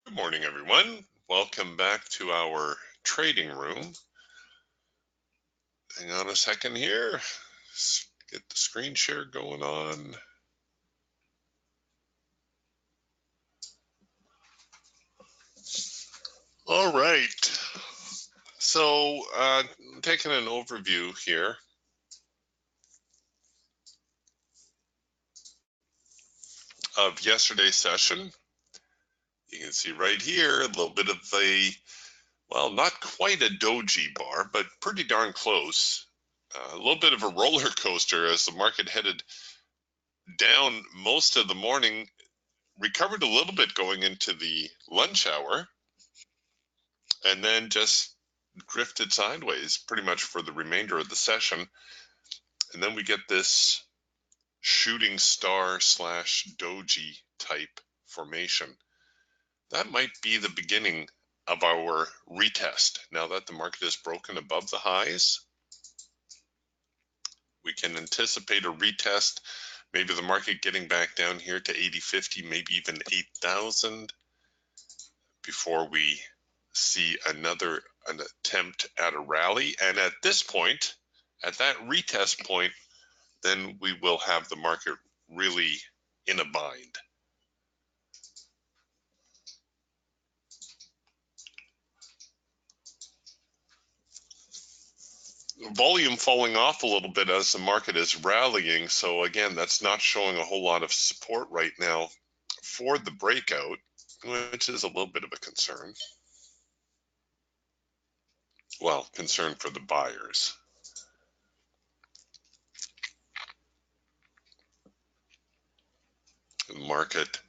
Good morning, everyone. Welcome back to our trading room. Hang on a second here. Let's get the screen share going on. All right. So, taking an overview here. Of yesterday's session. You can see right here a little bit of a, well, not quite a doji bar, but pretty darn close. A little bit of a roller coaster as the market headed down most of the morning, recovered a little bit going into the lunch hour, and then just drifted sideways pretty much for the remainder of the session. And then we get this shooting star slash doji type formation. That might be the beginning of our retest. Now that the market is broken above the highs, we can anticipate a retest, maybe the market getting back down here to 80.50, maybe even 8,000 before we see an attempt at a rally. And at this point, at that retest point, then we will have the market really in a bind. Volume falling off a little bit as the market is rallying. So again, that's not showing a whole lot of support right now for the breakout, which is a little bit of a concern. Well, concern for the buyers. The market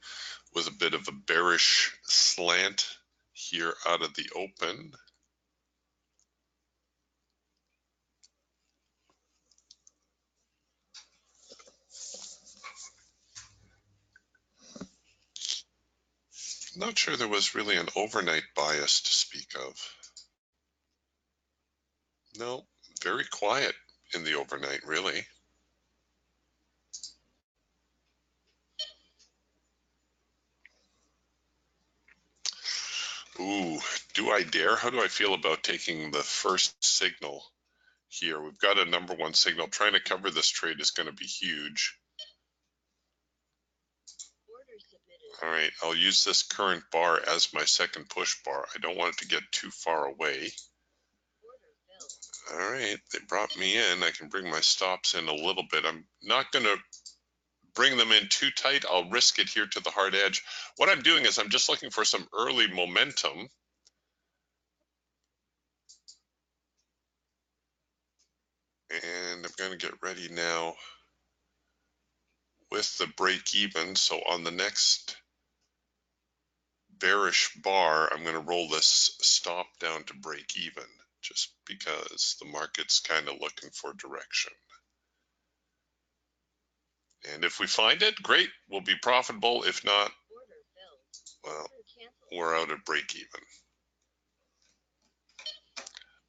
with a bit of a bearish slant here out of the open. Not sure there was really an overnight bias to speak of. No, very quiet in the overnight, really. Ooh, do I dare? How do I feel about taking the first signal here? We've got a number one signal. Trying to cover this trade is going to be huge. All right, I'll use this current bar as my second push bar. I don't want it to get too far away. All right, they brought me in. I can bring my stops in a little bit. I'm not going to bring them in too tight. I'll risk it here to the hard edge. What I'm doing is I'm just looking for some early momentum. And I'm going to get ready now with the break even. So on the next bearish bar, I'm going to roll this stop down to break even, just because the market's kind of looking for direction. And if we find it, great, we'll be profitable. If not, well, we're out at break even.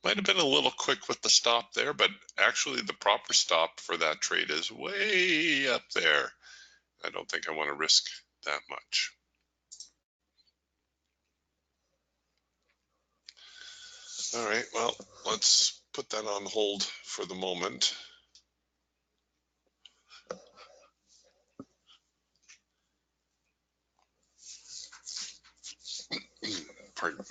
Might have been a little quick with the stop there, but actually the proper stop for that trade is way up there. I don't think I want to risk that much. All right, well, let's put that on hold for the moment. Pardon.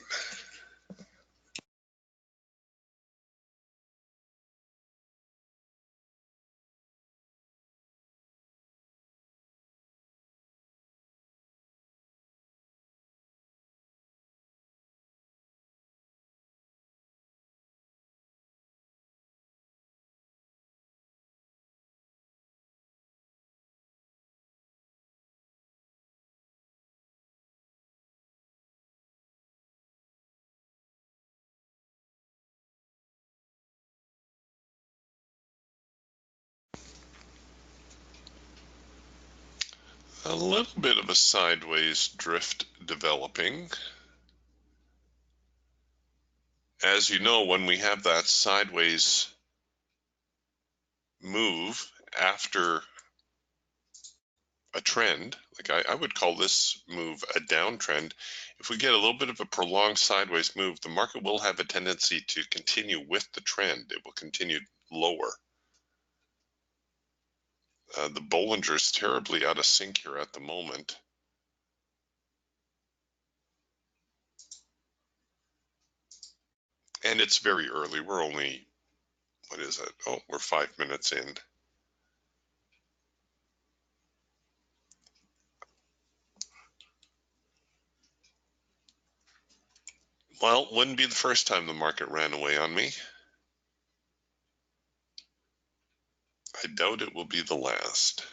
A little bit of a sideways drift developing. As you know, when we have that sideways move after a trend, like I would call this move a downtrend. If we get a little bit of a prolonged sideways move, the market will have a tendency to continue with the trend. It will continue lower. The Bollinger is terribly out of sync here at the moment. And it's very early. We're only, what is it? Oh, we're 5 minutes in. Well, wouldn't be the first time the market ran away on me. I doubt it will be the last.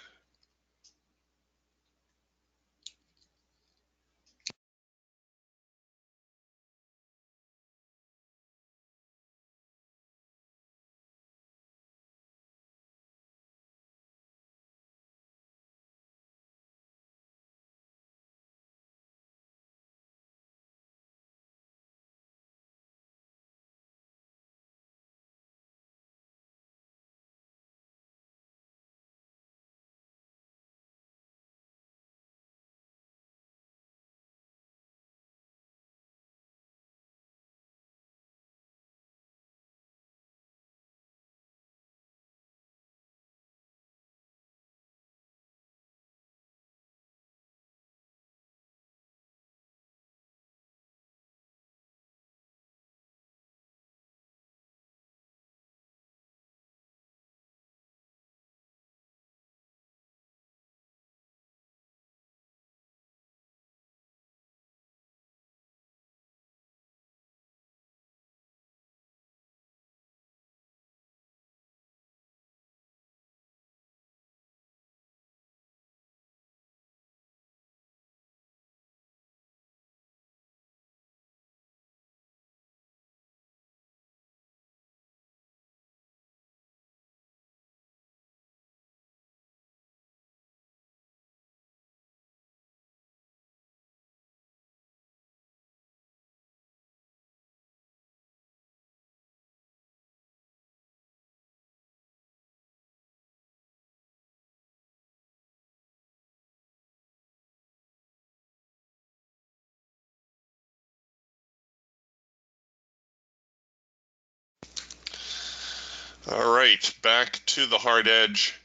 All right, back to the hard edge.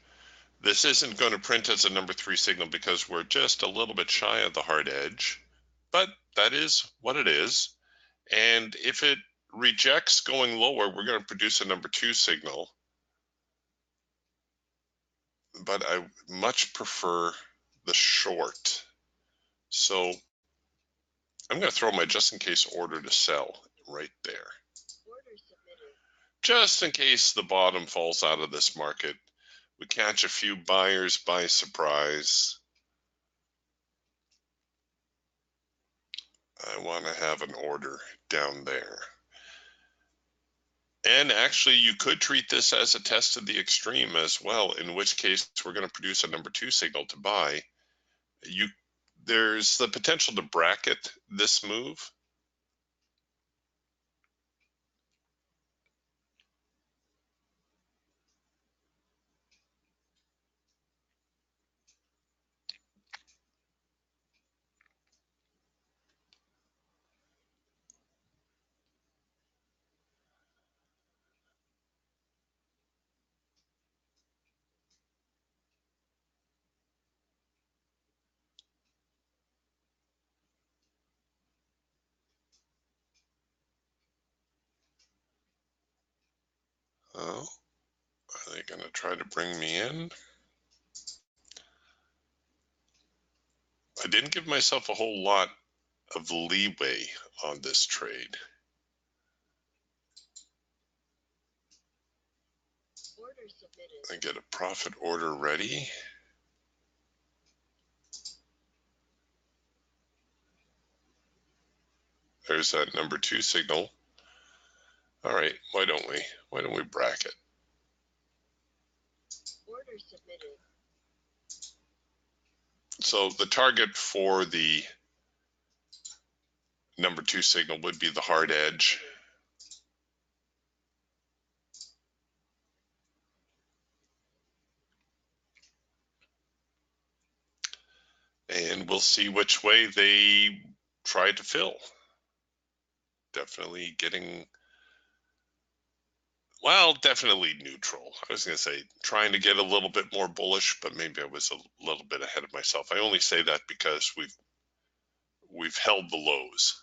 This isn't going to print as a number 3 signal because we're just a little bit shy of the hard edge, but that is what it is. And if it rejects going lower, we're going to produce a number 2 signal. But I much prefer the short. So I'm going to throw my just in case order to sell right there. Just in case the bottom falls out of this market, we catch a few buyers by surprise. I want to have an order down there. And actually, you could treat this as a test of the extreme as well, in which case we're going to produce a number 2 signal to buy. There's the potential to bracket this move. Oh, are they going to try to bring me in? I didn't give myself a whole lot of leeway on this trade. I get a profit order ready. There's that number 2 signal. All right, why don't we bracket? Order submitted. So the target for the number 2 signal would be the hard edge. and we'll see which way they try to fill. Definitely getting, well, definitely neutral. I was going to say trying to get a little bit more bullish, but maybe I was a little bit ahead of myself. I only say that because we've held the lows.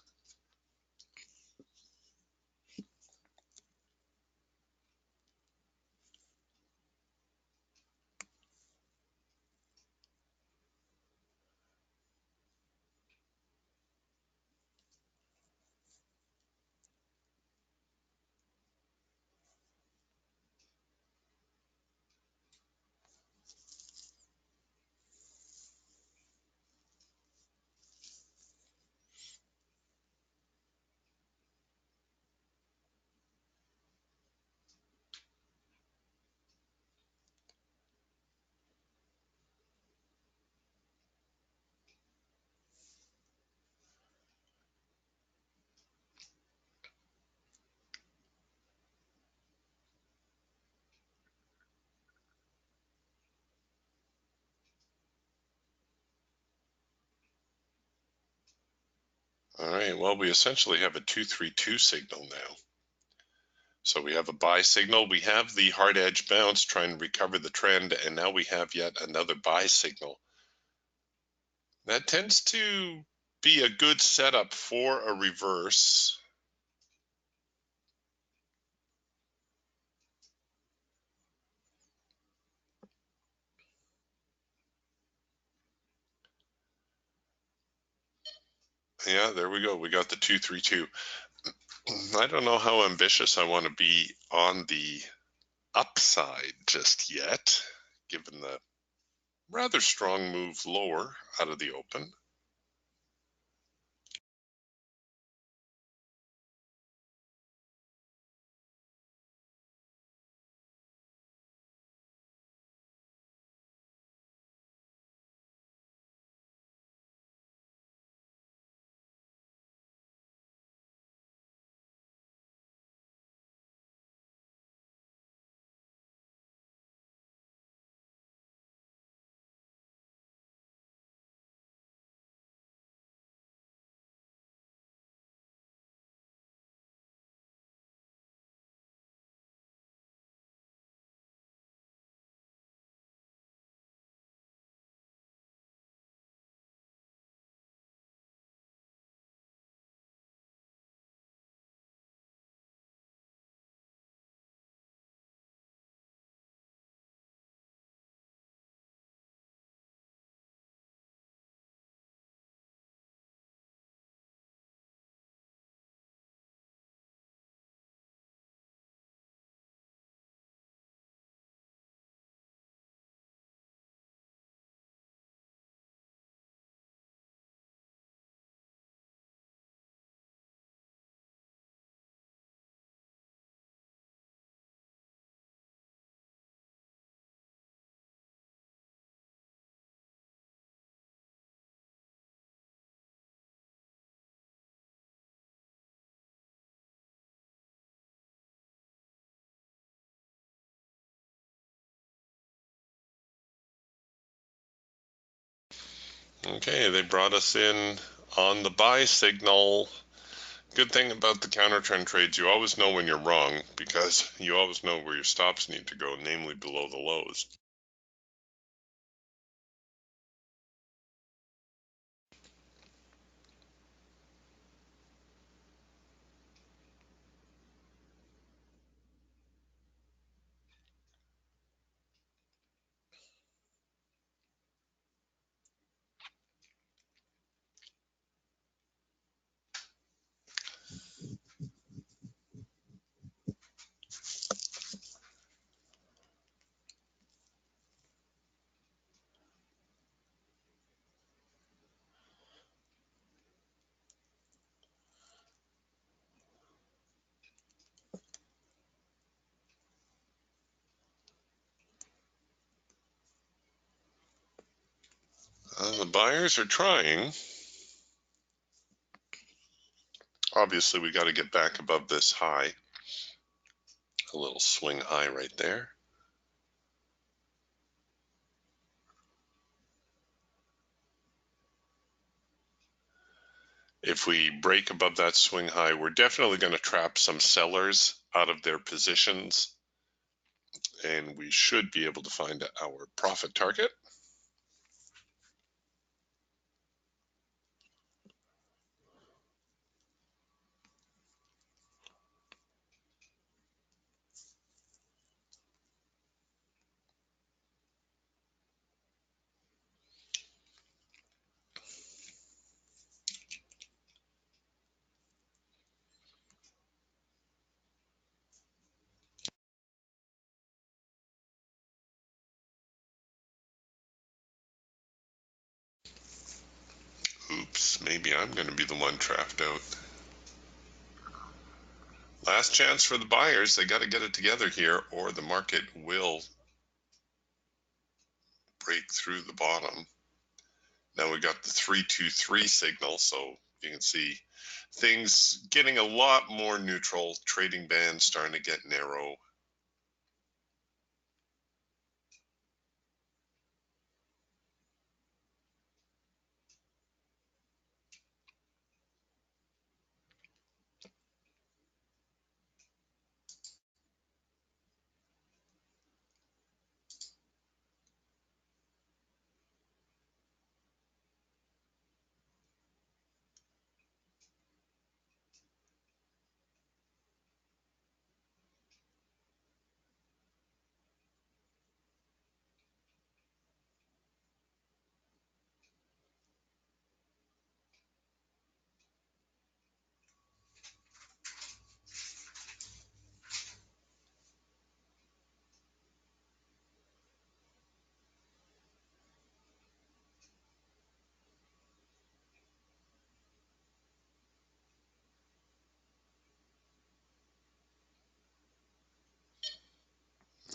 All right, well, we essentially have a 232 signal now. So we have a buy signal, we have the hard edge bounce trying to recover the trend, and now we have yet another buy signal. That tends to be a good setup for a reverse. Yeah, there we go. We got the 232. I don't know how ambitious I want to be on the upside just yet, given the rather strong move lower out of the open. Okay, they brought us in on the buy signal. Good thing about the counter trend trades, you always know when you're wrong because you always know where your stops need to go, namely below the lows. The buyers are trying. Obviously, we got to get back above this high. A little swing high right there. If we break above that swing high, we're definitely going to trap some sellers out of their positions, and we should be able to find our profit target. Oops, maybe I'm going to be the one trapped out. Last chance for the buyers. They got to get it together here, or the market will break through the bottom. Now we got the 323 signal, so you can see things getting a lot more neutral. Trading band starting to get narrow.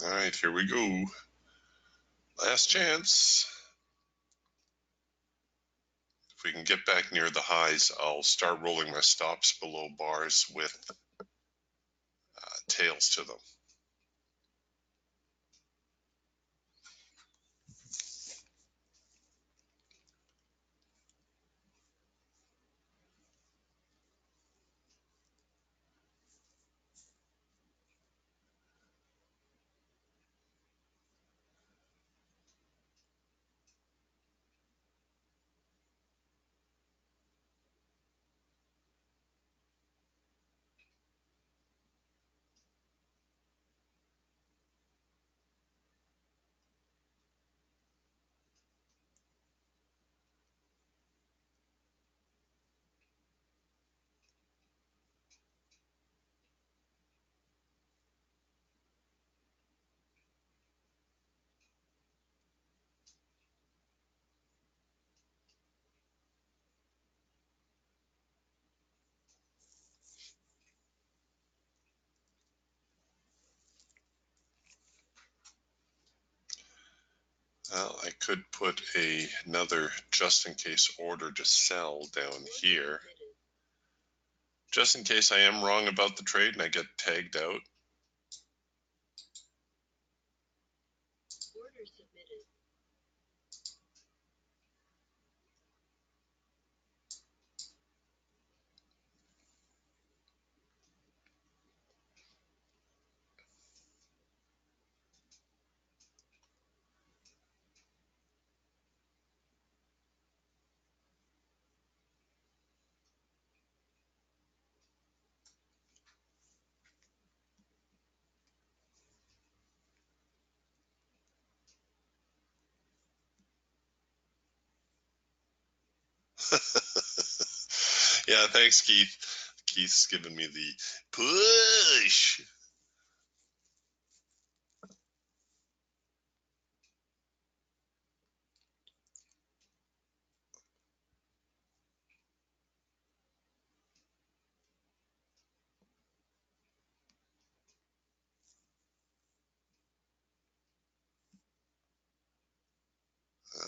All right, here we go. Last chance. If we can get back near the highs, I'll start rolling my stops below bars with tails to them. Well, I could put another just in case order to sell down here. Just in case I am wrong about the trade and I get tagged out. Yeah, thanks, Keith. Keith's giving me the push.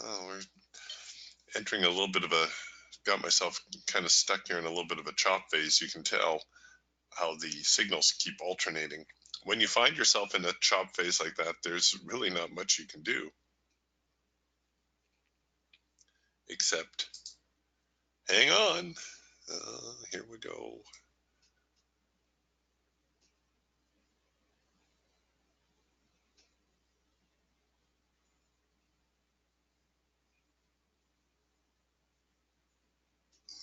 Oh, we're entering a little bit of a, got myself kind of stuck here in a little bit of a chop phase. You can tell how the signals keep alternating. When you find yourself in a chop phase like that, there's really not much you can do except hang on. Here we go.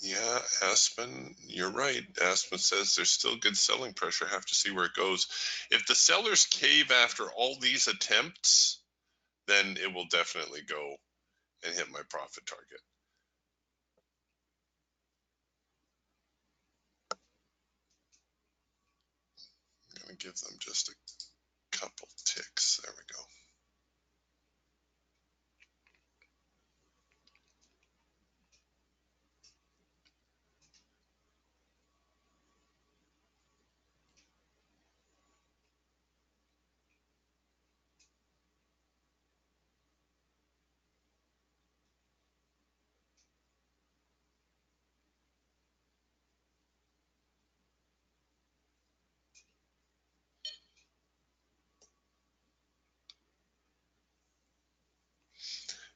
Yeah, Aspen, you're right. Aspen says there's still good selling pressure. Have to see where it goes. If the sellers cave after all these attempts, then it will definitely go and hit my profit target. I'm going to give them just a couple ticks. There we go.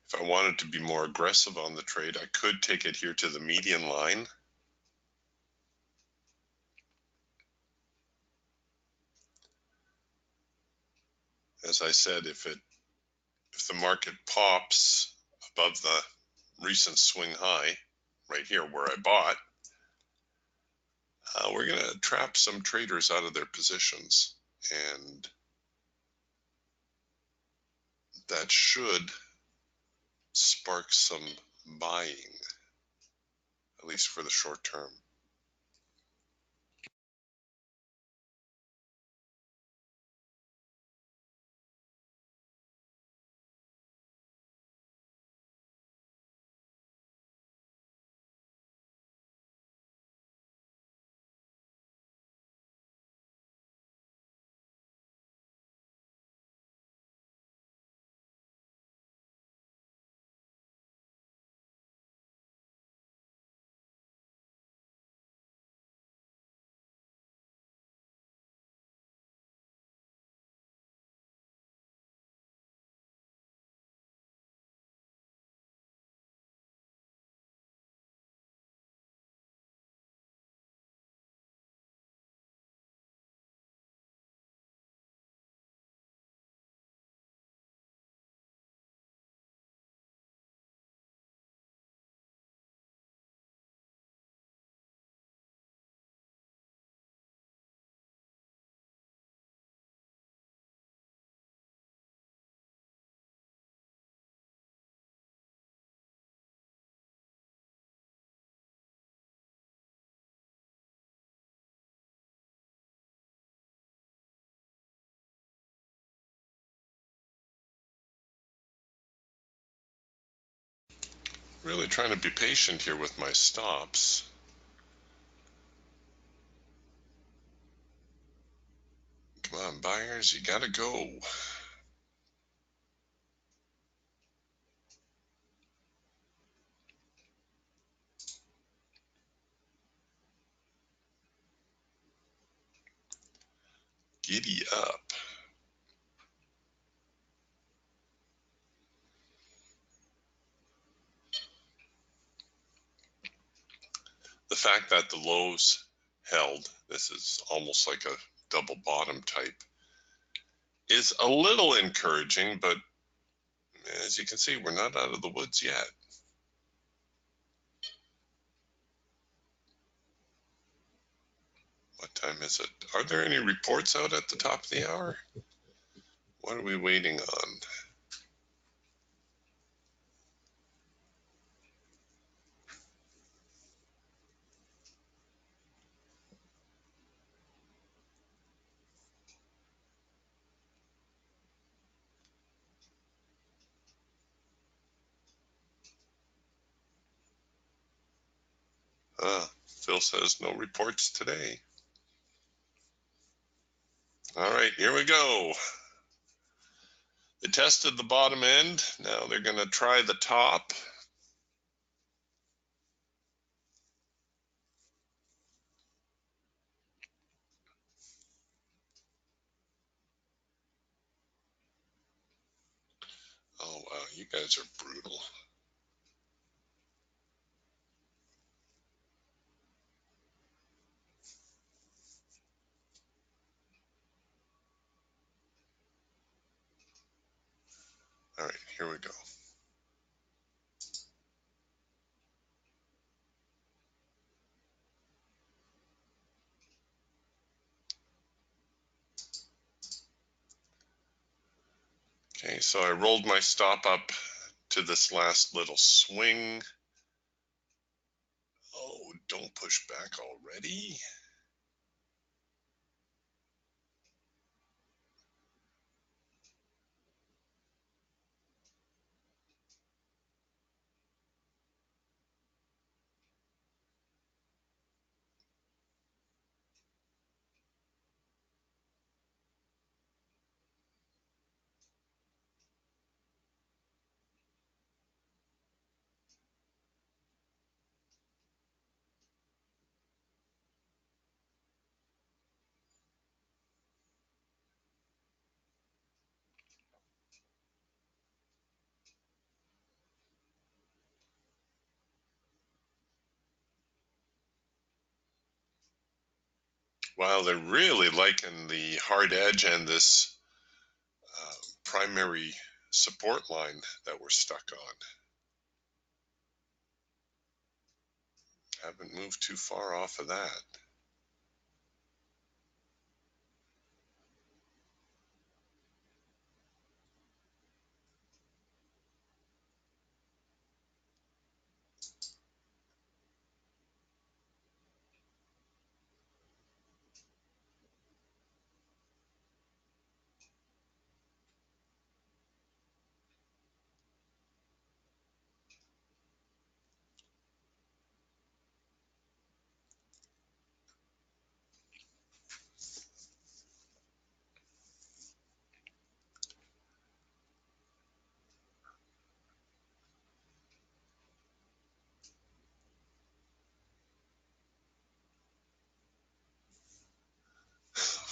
If I wanted to be more aggressive on the trade, I could take it here to the median line. As I said, if the market pops above the recent swing high, right here where I bought, we're going to trap some traders out of their positions, and that should spark some buying, at least for the short term. Really trying to be patient here with my stops. Come on, buyers, you gotta go. Giddy up. The fact that the lows held, this is almost like a double bottom type, is a little encouraging, but as you can see, we're not out of the woods yet. What time is it? Are there any reports out at the top of the hour? What are we waiting on? Phil says no reports today. All right, here we go. They tested the bottom end. Now they're going to try the top. Oh, wow, you guys are brutal. All right, here we go. Okay, so I rolled my stop up to this last little swing. Oh, don't push back already. Wow, they're really liking the hard edge and this primary support line that we're stuck on. Haven't moved too far off of that.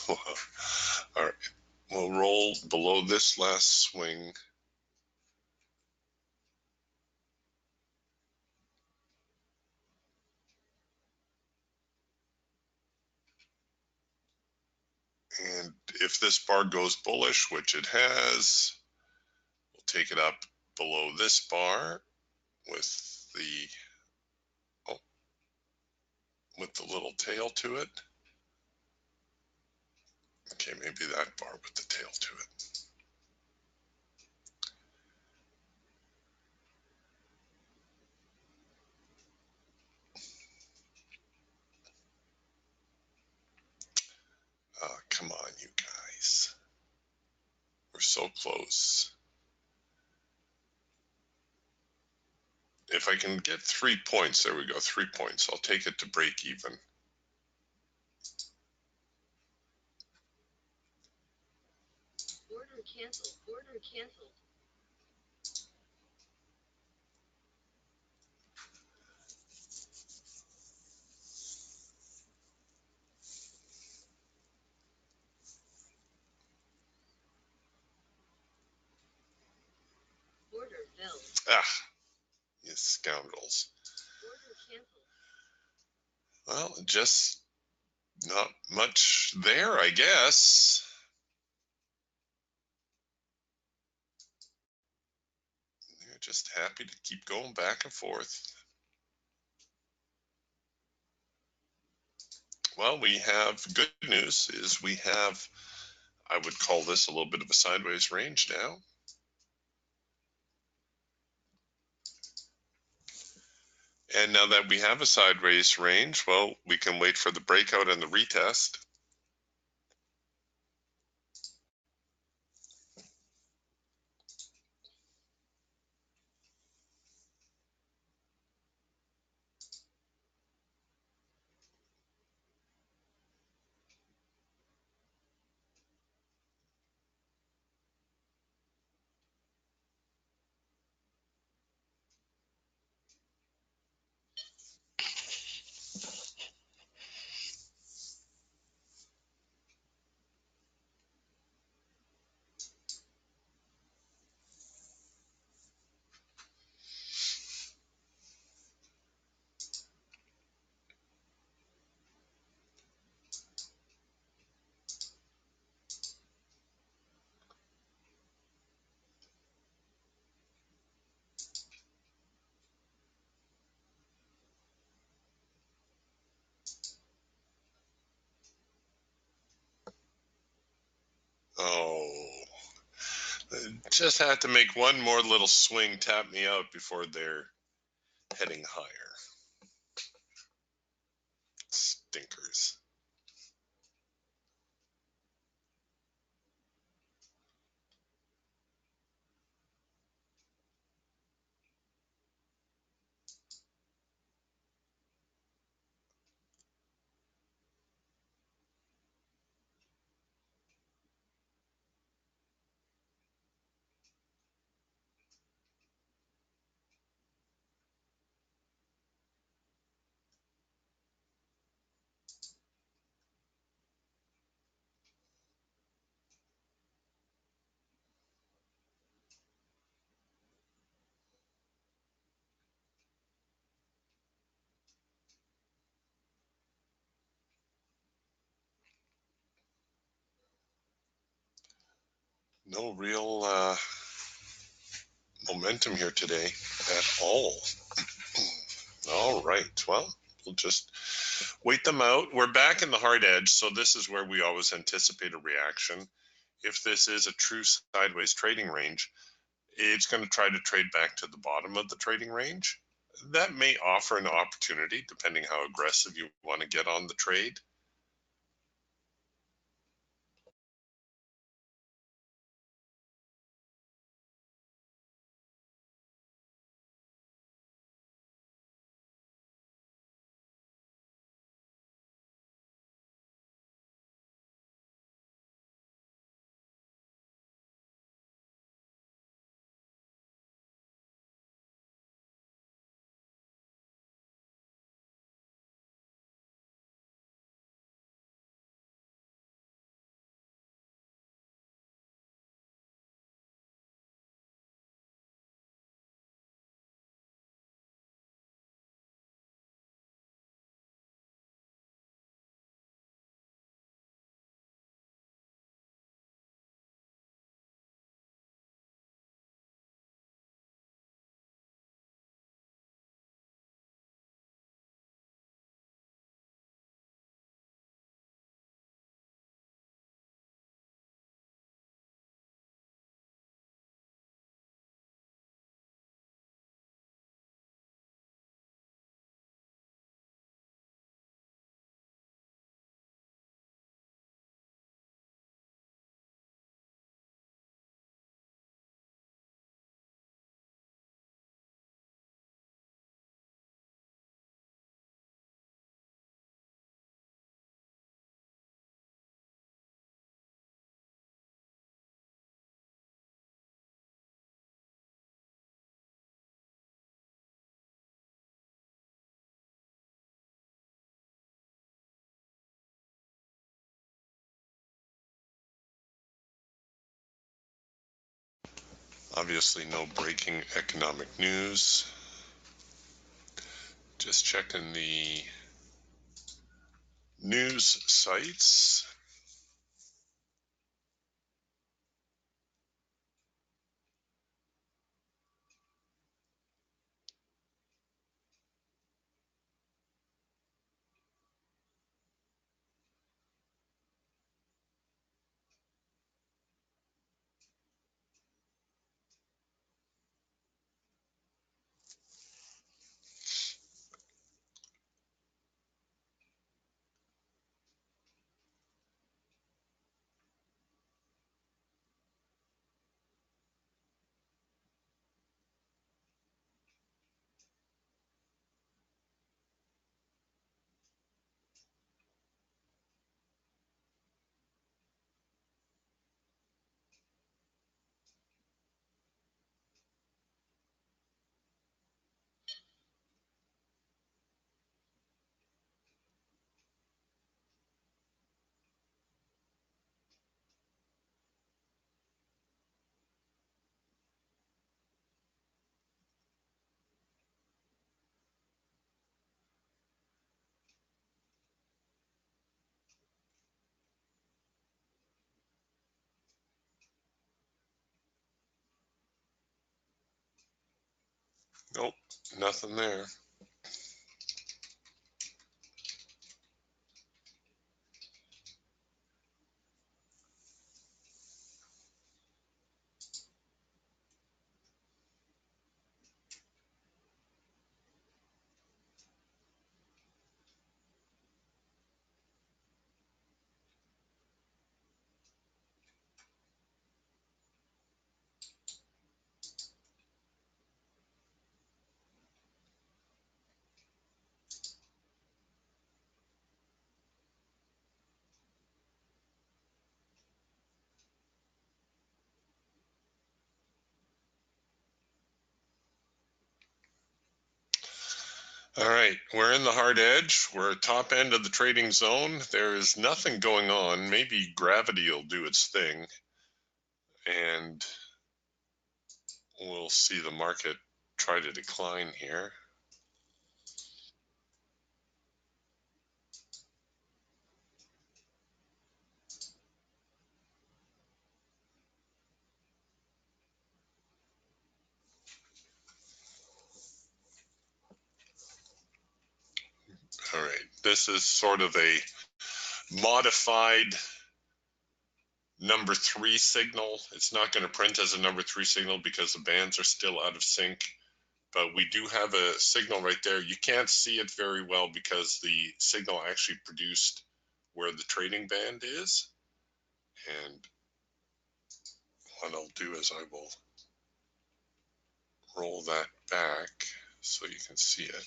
All right, we'll roll below this last swing. And if this bar goes bullish, which it has, we'll take it up below this bar with the little tail to it. Okay, maybe that bar with the tail to it. Come on, you guys. We're so close. If I can get 3 points, there we go, 3 points. I'll take it to break even. Order canceled. Order canceled. Order filled. Ah, you scoundrels. Order canceled. Well, just not much there, I guess. You're just happy to keep going back and forth. Well, we have good news is we have, I would call this a little bit of a sideways range now. And now that we have a sideways range, well, we can wait for the breakout and the retest. Oh, just had to make one more little swing, tap me out before they're heading higher. Stinkers. No real momentum here today at all. All right, well, we'll just wait them out. We're back in the hard edge, so this is where we always anticipate a reaction. If this is a true sideways trading range, it's going to try to trade back to the bottom of the trading range. That may offer an opportunity, depending how aggressive you want to get on the trade. Obviously, no breaking economic news. Just checking the news sites. Nope, nothing there. All right, we're in the hard edge. We're at top end of the trading zone. There is nothing going on. Maybe gravity will do its thing, and we'll see the market try to decline here. All right, this is sort of a modified number 3 signal. It's not going to print as a number 3 signal because the bands are still out of sync, but we do have a signal right there. You can't see it very well because the signal actually produced where the trading band is. And what I'll do is I will roll that back so you can see it.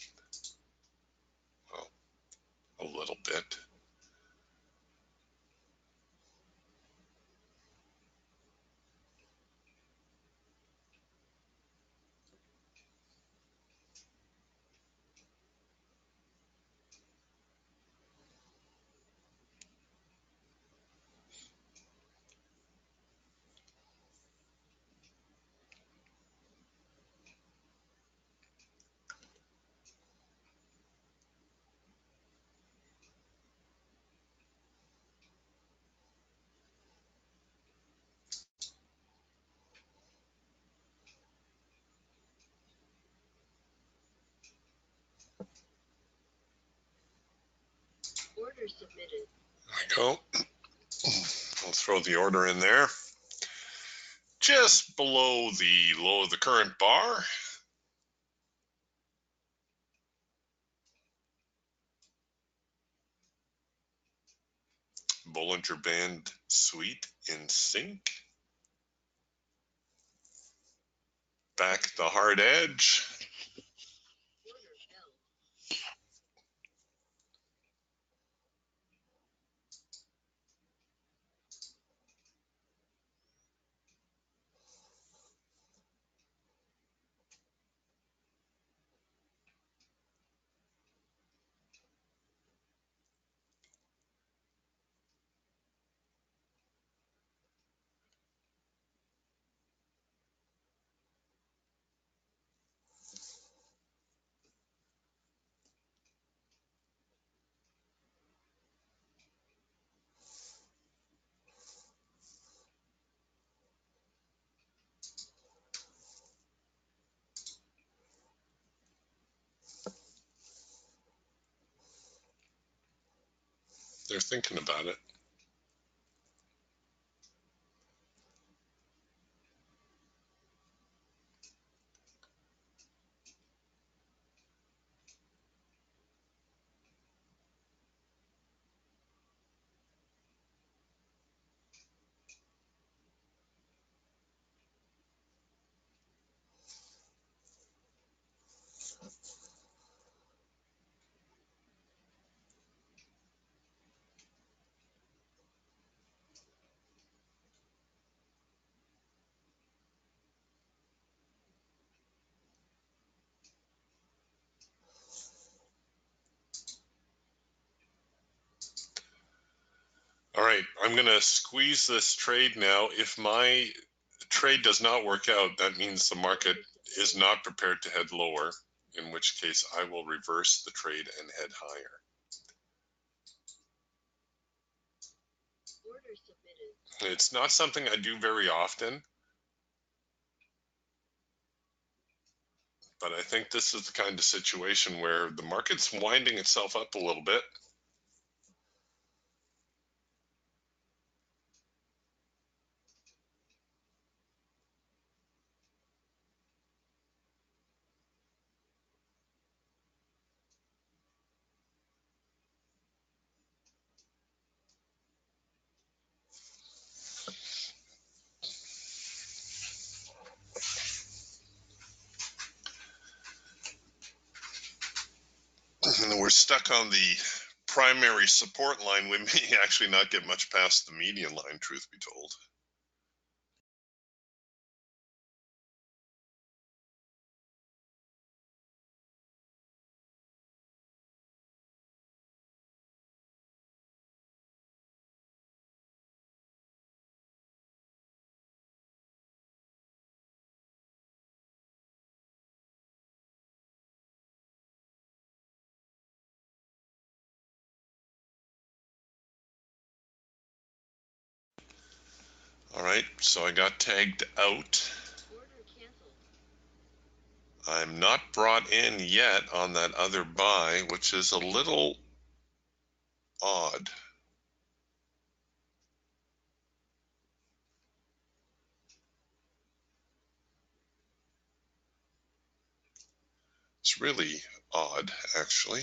Well, a little bit. Order submitted. There we go. I'll throw the order in there. Just below the low of the current bar. Bollinger Band sweep in sync. Back the hard edge. Order held. They're thinking about it. All right, I'm going to squeeze this trade now. If my trade does not work out, that means the market is not prepared to head lower, in which case I will reverse the trade and head higher. Order submitted. It's not something I do very often, but I think this is the kind of situation where the market's winding itself up a little bit. And we're stuck on the primary support line. We may actually not get much past the median line, truth be told. All right, so I got tagged out. Order canceled. I'm not brought in yet on that other buy, which is a little odd. It's really odd, actually.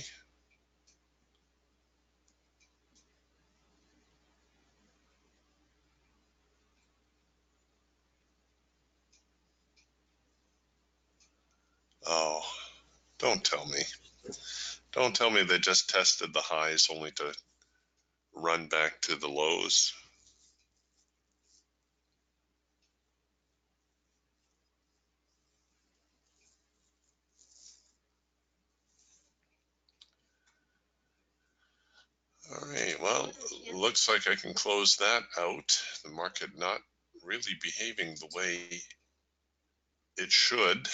Oh, don't tell me. Don't tell me they just tested the highs only to run back to the lows. All right, well, looks like I can close that out. The market not really behaving the way it should.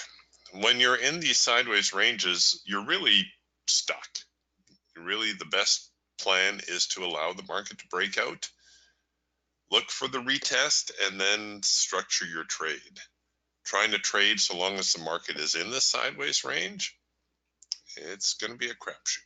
When you're in these sideways ranges, you're really stuck. Really, the best plan is to allow the market to break out, look for the retest, and then structure your trade. Trying to trade so long as the market is in the sideways range, it's going to be a crapshoot.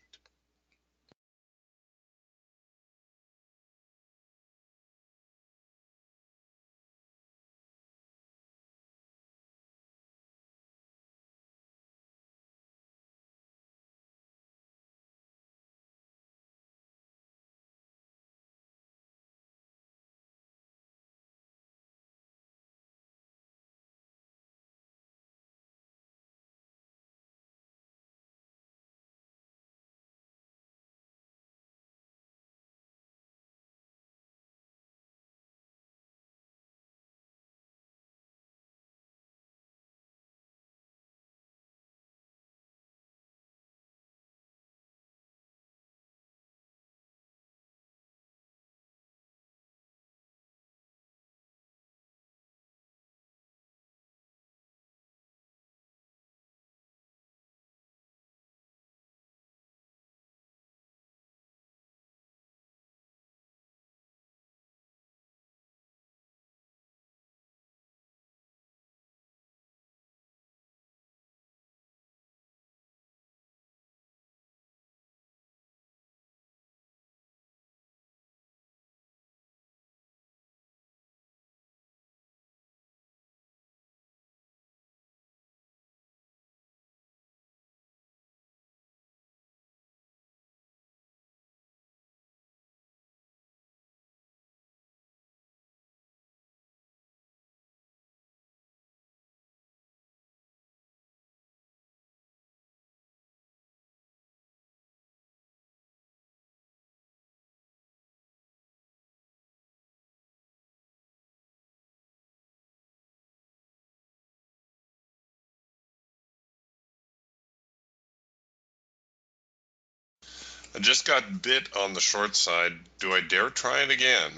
I just got bit on the short side. Do I dare try it again?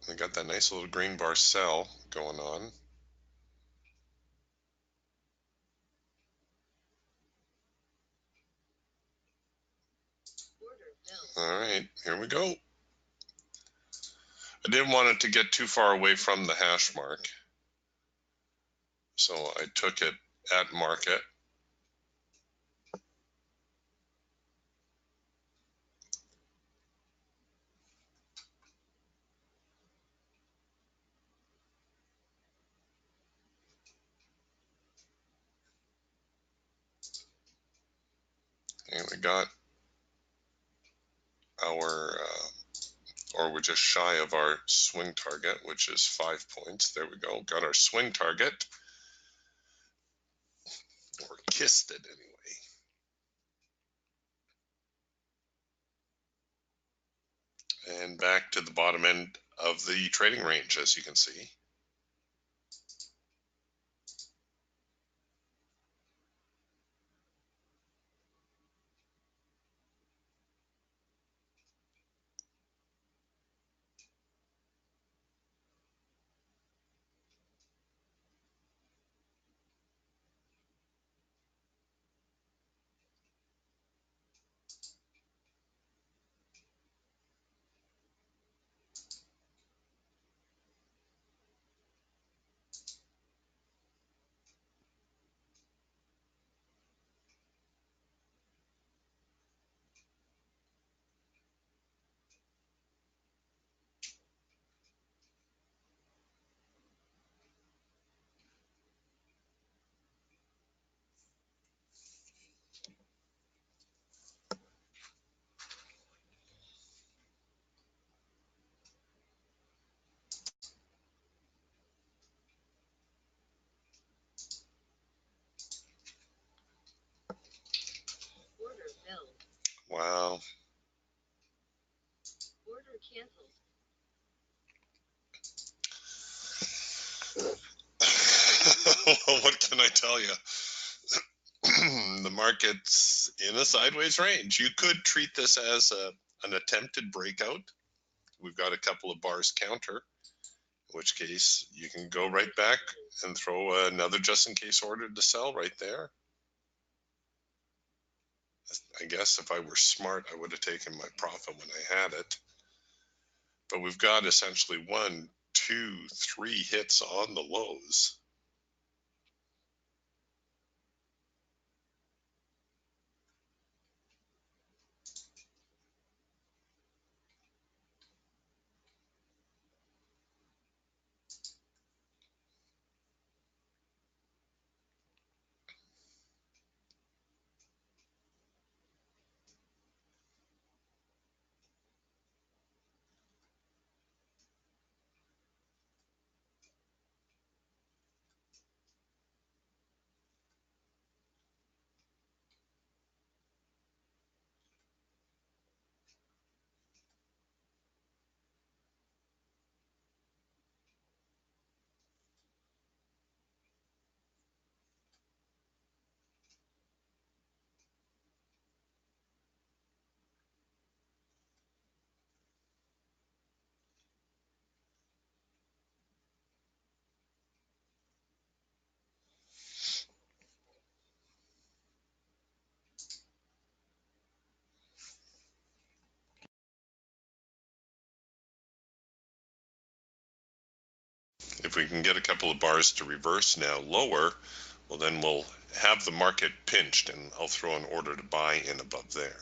I got that nice little green bar sell going on. All right, here we go. I didn't want it to get too far away from the hash mark, so I took it at market. And we got our, or we're just shy of our swing target, which is 5 points. There we go. Got our swing target, or kissed it anyway. And back to the bottom end of the trading range, as you can see. Wow. Order canceled. Well, what can I tell you? The market's in a sideways range. You could treat this as an attempted breakout. We've got a couple of bars counter, in which case you can go right back and throw another just in case order to sell right there. I guess if I were smart, I would have taken my profit when I had it. But we've got essentially 1, 2, 3 hits on the lows. If we can get a couple of bars to reverse now lower, well, then we'll have the market pinched, and I'll throw an order to buy in above there.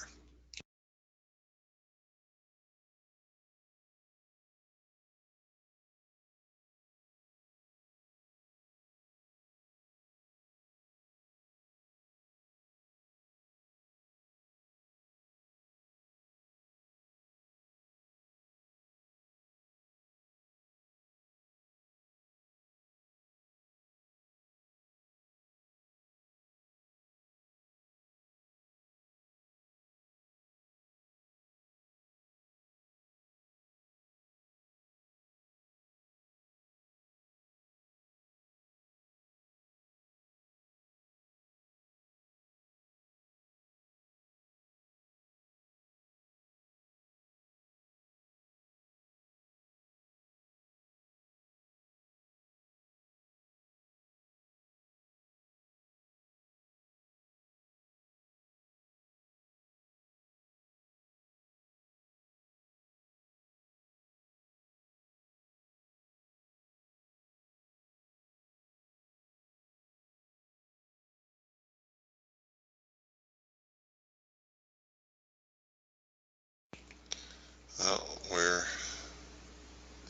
Well, we're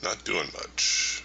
not doing much.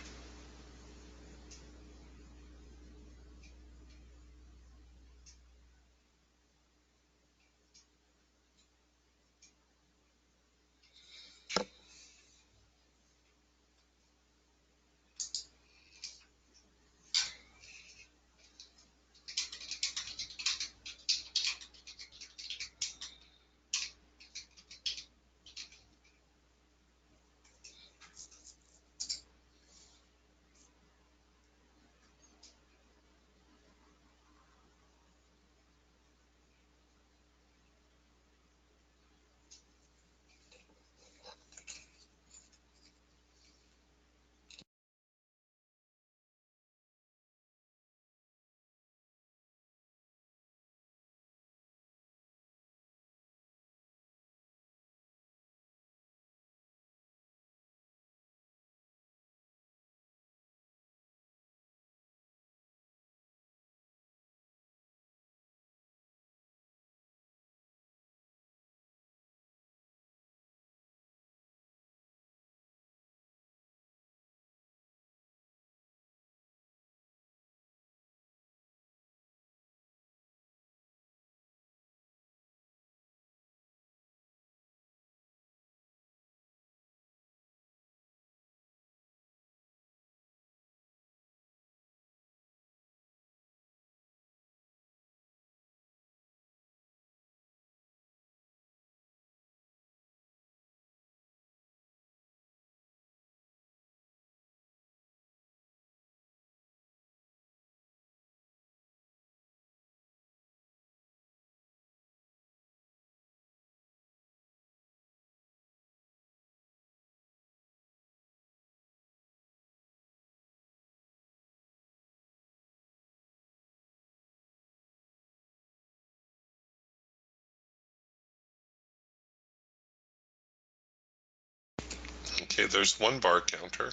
Okay, there's one bar counter.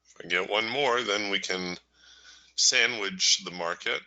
If I get one more, then we can sandwich the market.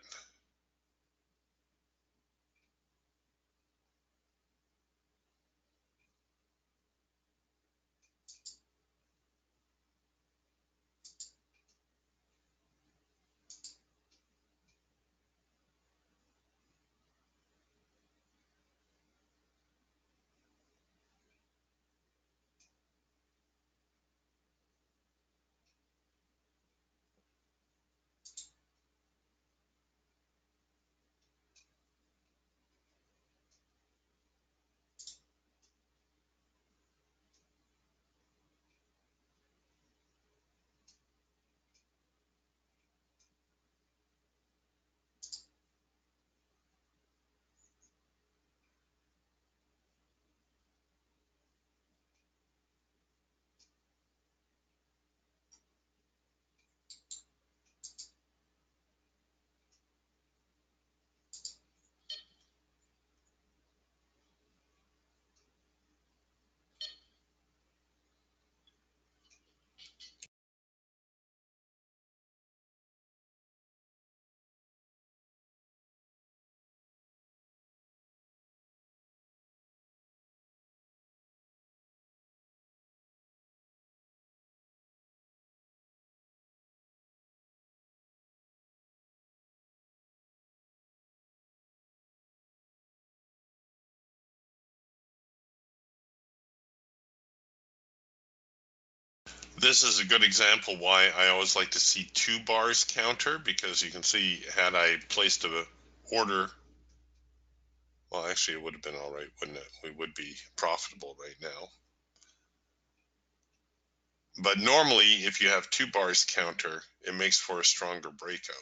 This is a good example why I always like to see two bars counter, because you can see had I placed a order, well, actually it would have been all right, wouldn't it? We would be profitable right now. But normally, if you have two bars counter, it makes for a stronger breakout.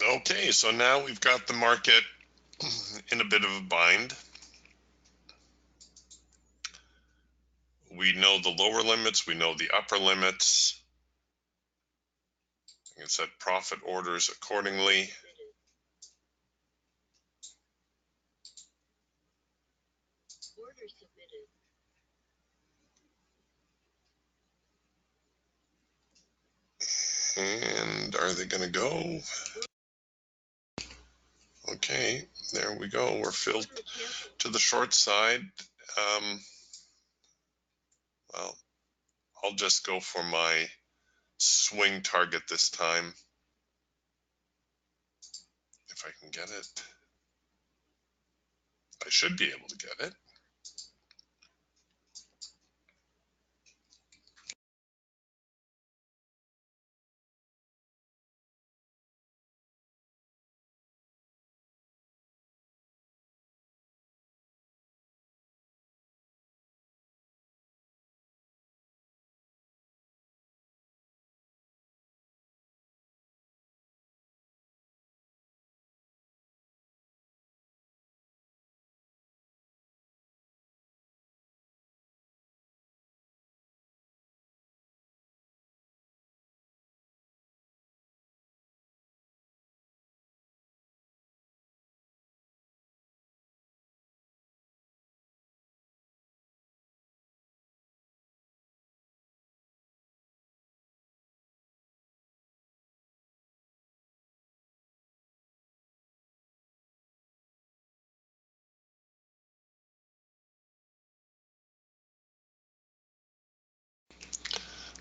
Okay, so now we've got the market in a bit of a bind. We know the lower limits, we know the upper limits. I can set profit orders accordingly. Order submitted. And are they going to go? Okay, there we go. We're filled to the short side. Well, I'll just go for my swing target this time, if I can get it. I should be able to get it.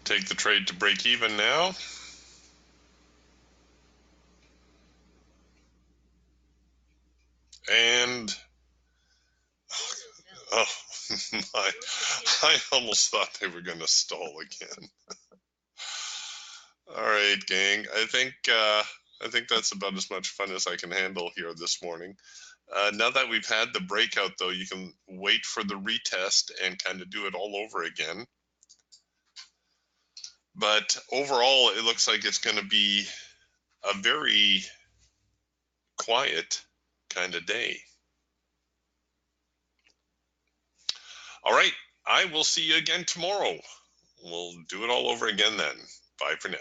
Take the trade to break even now. And oh I almost thought they were going to stall again. All right, gang. I think that's about as much fun as I can handle here this morning. Now that we've had the breakout, though, you can wait for the retest and kind of do it all over again. But overall, it looks like it's going to be a very quiet kind of day. All right, I will see you again tomorrow. We'll do it all over again then. Bye for now.